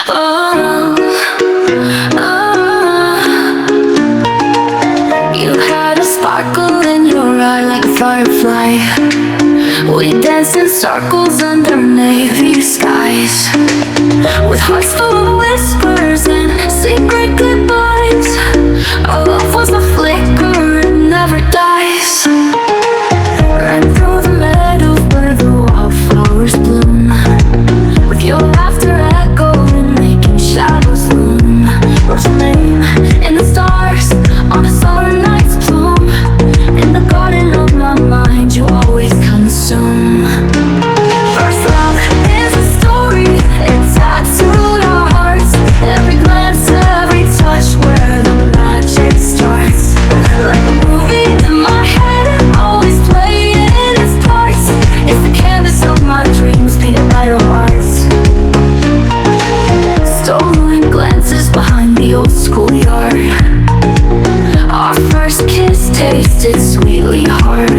Oh, oh. You had a sparkle in your eye like a firefly. We danced in circles under navy skies, with hearts full of whispers and secret goodbyes. Our love was a flicker, it never dies. Ran through the meadow where the wildflowers bloom, with your laughter echoing, making shadows loom. Wrote your name in the stars on a summer night's plume. In the garden of my mind, you always consume. First love is a story, it tattooed our hearts. Every glance, every touch, where the magic starts. Like a movie in my head, always playing its parts. It's the canvas of my dreams, painted by your hearts. Stolen glances behind the old schoolyard. Our first kiss tasted sweetly hard.